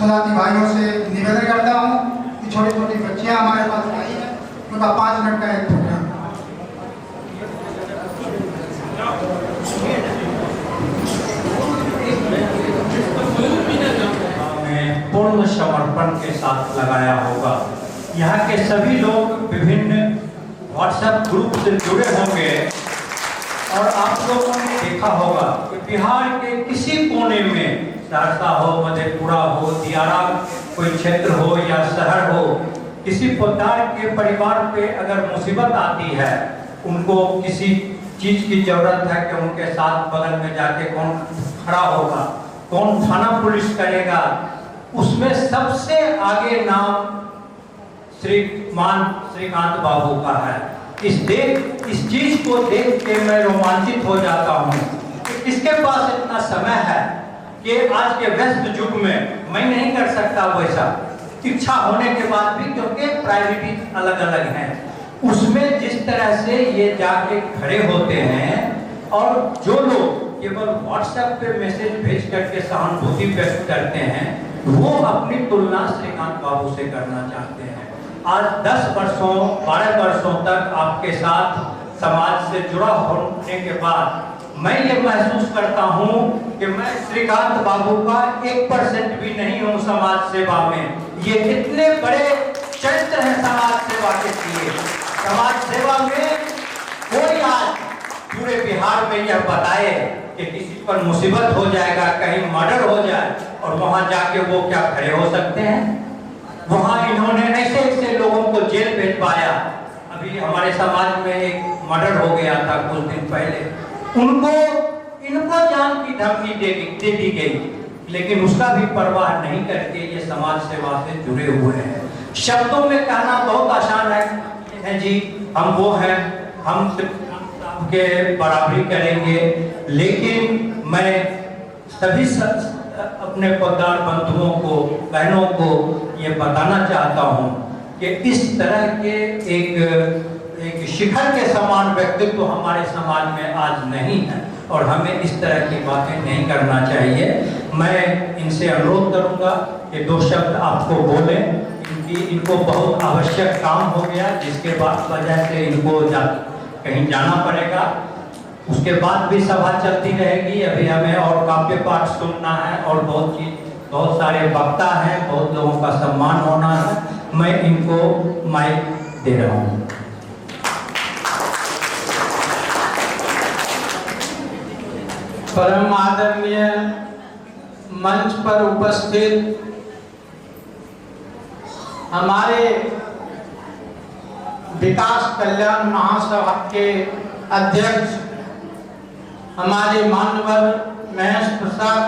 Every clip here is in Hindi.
शरणार्थी भाइयों से निवेदन करता हूँ कि छोटी छोटी बच्चियाँ हमारे पास आई हैं, उनका 5 मिनट का एक प्रोग्राम। पूर्ण समर्पण के साथ लगाया होगा। यहाँ के सभी लोग विभिन्न व्हाट्सएप ग्रुप से जुड़े होंगे और आप लोगों ने देखा होगा कि बिहार के किसी कोने में, सहरसा हो, मधेपुरा हो, दियारा कोई क्षेत्र हो या शहर हो, किसी प्रकार के परिवार पे अगर मुसीबत आती है, उनको किसी चीज की जरूरत है कि उनके साथ बगल में जाके कौन खड़ा होगा, कौन थाना पुलिस करेगा, उसमें सबसे आगे नाम श्रीकांत बाबू का है। इस चीज को देख के मैं रोमांचित हो जाता हूँ। इसके पास इतना समय है कि आज के व्यस्त युग में मैं नहीं कर सकता वैसा, इच्छा होने के बाद भी, क्योंकि प्रायोरिटी अलग अलग हैं। उसमें जिस तरह से ये जाके खड़े होते हैं और जो लोग केवल व्हाट्सएप पे मैसेज भेज करके सहानुभूति व्यक्त करते हैं, वो अपनी तुलना श्रीकांत बाबू से करना चाहते हैं। आज 10 वर्षों 12 वर्षों तक आपके साथ समाज से जुड़ा होने के बाद मैं ये महसूस करता हूँ कि मैं श्रीकांत बाबू का 1% भी नहीं हूँ समाज सेवा में। ये इतने बड़े चरित्र हैं समाज सेवा के लिए। समाज सेवा में कोई आज पूरे बिहार में यह बताए कि किसी पर मुसीबत हो जाएगा, कहीं मर्डर हो जाए और वहां जाके वो क्या खड़े हो सकते हैं? वहां इन्होंने ऐसे ऐसे लोगों को जेल भेजवाया। अभी हमारे समाज में एक मर्डर हो गया था कुछ दिन पहले, इनको जान की धमकी दे दी गई, लेकिन उसका भी परवाह नहीं करके ये समाज सेवा से जुड़े हुए हैं। शब्दों में कहना बहुत आसान है जी, हम वो हैं, हम के बराबरी करेंगे, लेकिन मैं सभी अपने पदार बंधुओं को, बहनों को ये बताना चाहता हूँ कि इस तरह के एक शिखर के समान व्यक्तित्व हमारे समाज में आज नहीं है और हमें इस तरह की बातें नहीं करना चाहिए। मैं इनसे अनुरोध करूंगा कि 2 शब्द आपको बोलें, इनको बहुत आवश्यक काम हो गया, जिसके बाद वजह से इनको कहीं जाना पड़ेगा। उसके बाद भी सभा चलती रहेगी। अभी हमें और काव्य पाठ सुनना है और बहुत सारे वक्ता हैं, बहुत लोगों का सम्मान होना है। मैं इनको माइक दे रहा हूँ। परम आदरणीय मंच पर उपस्थित हमारे विकास कल्याण महासभा के अध्यक्ष हमारे मानवर महेश प्रसाद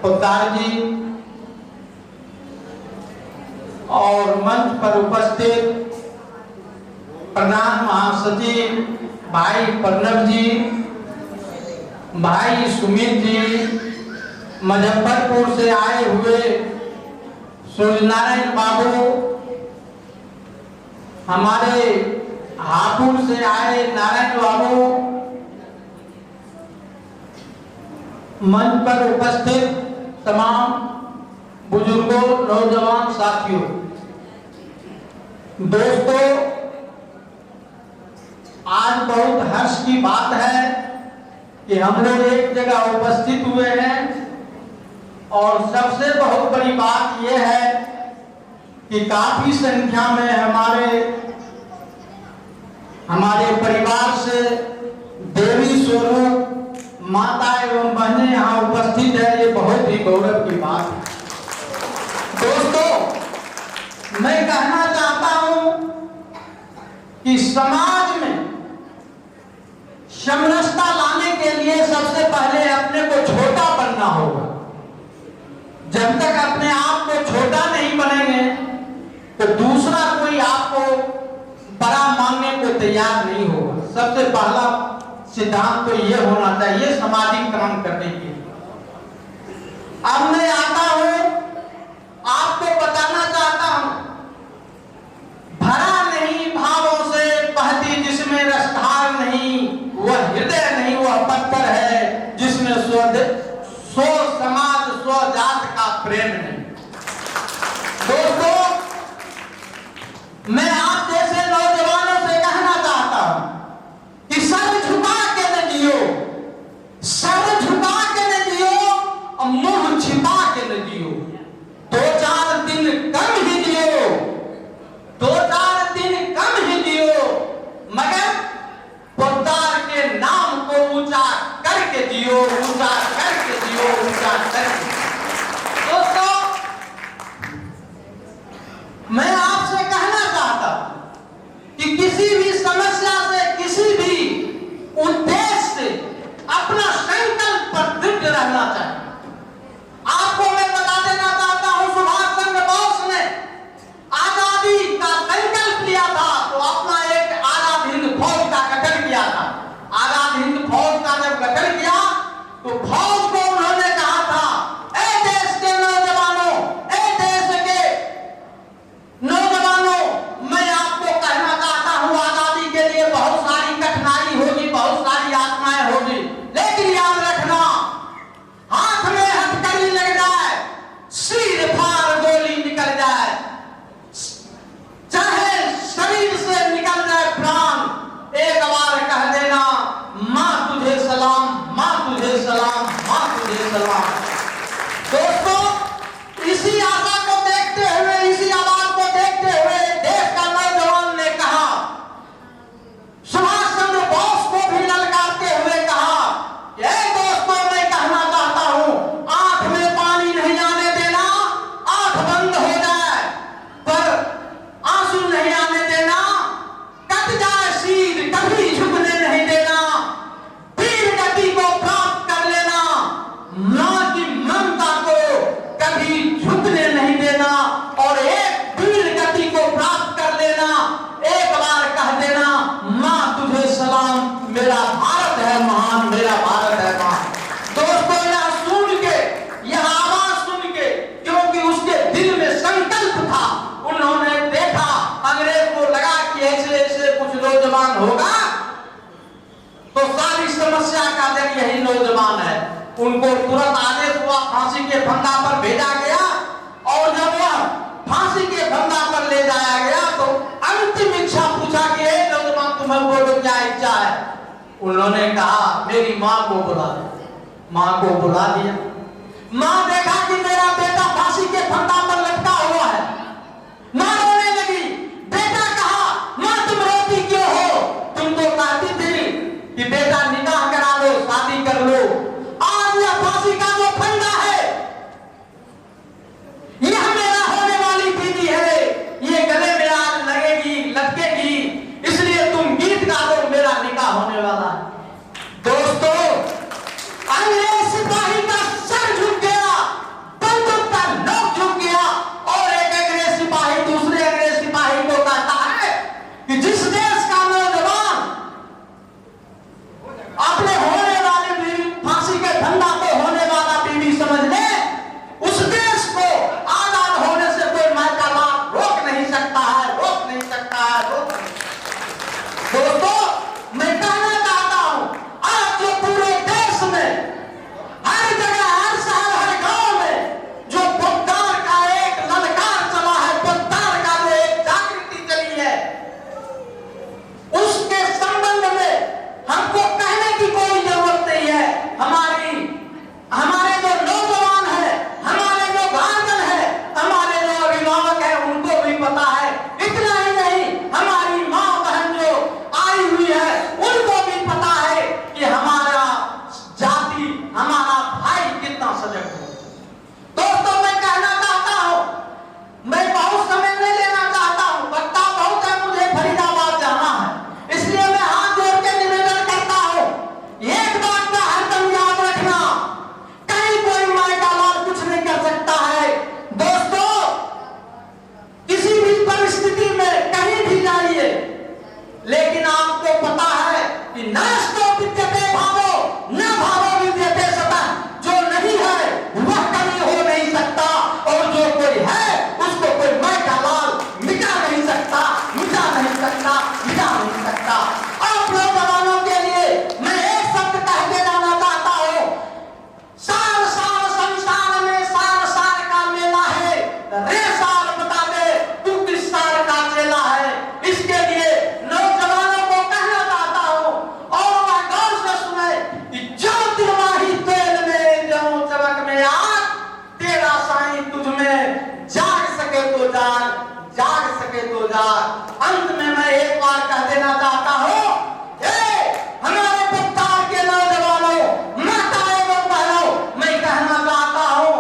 पोद्दार जी और मंच पर उपस्थित प्रधान महासचिव भाई प्रणव जी, भाई सुमित जी, मुजफ्फरपुर से आए हुए सूर्यनारायण बाबू, हमारे हापुड़ से आए नारायण बाबू, मंच पर उपस्थित तमाम बुजुर्गों, नौजवान साथियों, दोस्तों, आज बहुत हर्ष की बात है कि हम लोग एक जगह उपस्थित हुए हैं और सबसे बहुत बड़ी बात यह है कि काफी संख्या में हमारे परिवार से देवी स्वरूप माता एवं बहनें यहाँ उपस्थित है। ये बहुत ही गौरव की बात है। दोस्तों, मैं कहना चाहता हूं कि समाज में समरसता लाने के लिए सबसे पहले अपने को छोटा बनना होगा। जब तक अपने आप को छोटा नहीं बनेंगे तो दूसरा कोई आपको बड़ा मानने को तैयार नहीं होगा। सबसे पहला सिद्धांत तो ये होना चाहिए सामाजिक काम करने के लिए। अब मैं आता हूं, आपको बताना चाहता हूं, भरा नहीं भावों से बहती जिसमें रसधार नहीं, वह हृदय नहीं, वह पत्थर है जिसमें स्व समाज स्व जात का प्रेम नहीं। होगा तो सारी समस्या का जड़ यही नौजवान है। उनको तुरंत आदेश हुआ, फांसी के फंदा पर भेजा गया और जब वह फांसी के फंदा पर ले जाया गया तो अंतिम इच्छा पूछा कि हे नौजवान तुम्हें बोलो क्या इच्छा है। उन्होंने कहा मेरी माँ को बुला दे। माँ को बुला दिया। माँ देखा कि मेरा बेटा फांसी के फंदा पर लटका हुआ है। माँ रोने लगी। बेटा कहा माँ तुम रोती क्यों हो? तुम तो कहती थी कि बेटा निकाह करा लो, शादी कर लो। आज यह फांसी का जो फंदा है यह मेरा होने वाली बीवी है, ये गले में आज लगेगी, लटकेगी, इसलिए तुम गीत गा दो, मेरा निकाह होने वाला है। दोस्तों अंग्रेज सिपाही का सर झुक गया, बंदूक का नोक झुक गया और एक अंग्रेज सिपाही दूसरे अंग्रेज सिपाही को कहता है कि जिस देश का नौजवान अपने होने वाली बीवी, फांसी के फंदा को होने वाला बीवी समझ ले, उस देश को आजाद होने से कोई मायका लाभ रोक नहीं सकता है, रोक नहीं सकता है, रोक नहीं। दोस्तों मैं कहना चाहता हूं आज जो पूरे देश में हर जगह, हर शहर, हर गांव में जो पोद्दार का एक ललकार चला है, पोद्दार का जो एक जागृति चली है, उसके संबंध में हमको कहने की कोई जरूरत नहीं है। हमारे जो नौजवान है, हमारे जो गार्जियन है, हमारे जो अभिभावक है, उनको भी पता है। इतना ही नहीं, हमारी माँ बहन जो आई हुई है उनको भी पता है कि हमारा जाति, हमारा भाई कितना सजग है। दोस्तों मैं कहना चाहता हूं, मैं बहुत समय नहीं लेना चाहता हूं, वक्ता बहुत है, मुझे फरीदाबाद जाना है, इसलिए मैं हाथ जोड़ के निवेदन करता हूं, एक बात का हरदम याद रखना, कहीं कोई मायका लाल कुछ नहीं कर सकता है। दोस्तों किसी भी परिस्थिति में कहीं भी जाइए, लेकिन आपको पता है कि नास्तो विद्यते भावो न भावो विद्यते सतः, जो नहीं है वह कभी हो नहीं सकता और जो कोई है उसको कोई मायका लाल मिटा नहीं सकता, मिटा नहीं सकता, मिटा नहीं सकता। आप नौजवानों के लिए मैं एक शब्द कह के जाना चाहता हूं, साल साल संसार में साल साल का मेला है, रे साल बता दे तू किस साल का चेला है। इसके लिए नौजवानों को कहना चाहता हूं और वह गौर से सुने कि जो तिरवाही तेल में, जो चमक में आग, तेरा साईं तुझ में जाग सके तो जाग, जाग सके तो जाग। अंत में मैं एक बार कह देना चाहता हूं, हमारे पत्तार के नौजवानों, माता एवं बहनों, मैं कहना चाहता हूं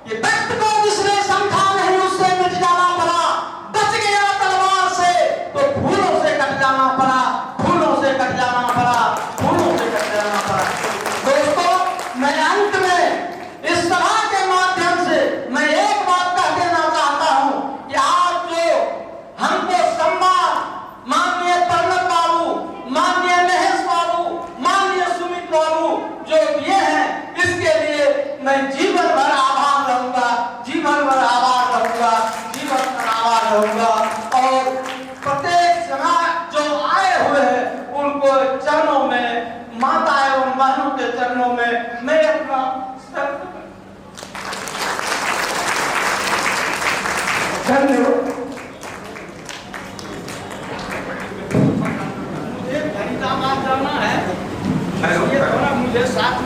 कि व्यक्त को जिसने समझा नहीं उससे मिट जाना पड़ा, बच गया तलवार से तो फूलों से कट जाना पड़ा, फूलों से कट जाना पड़ा, फूलों से कट जाना पड़ा। दोस्तों मैं अंत में इस सभा के माध्यम से मैं एक बात कह देना चाहता हूं कि आज जो हमको सम्मान माननीय तरनत बाबू, माननीय महेश बाबू, माननीय सुमित बाबू जो दिए हैं, इसके लिए मैं जीवन भर आभार रहूंगा, जीवन भर आभार रहूंगा, जीवन भर आभार रहूंगा। और प्रत्येक समाज जो आए हुए हैं उनको चरणों में, माता एवं बहनों के चरणों में मैं अपना धन्यवाद। मुझे फरीदाबाद जाना है, ये थोड़ा मुझे साथ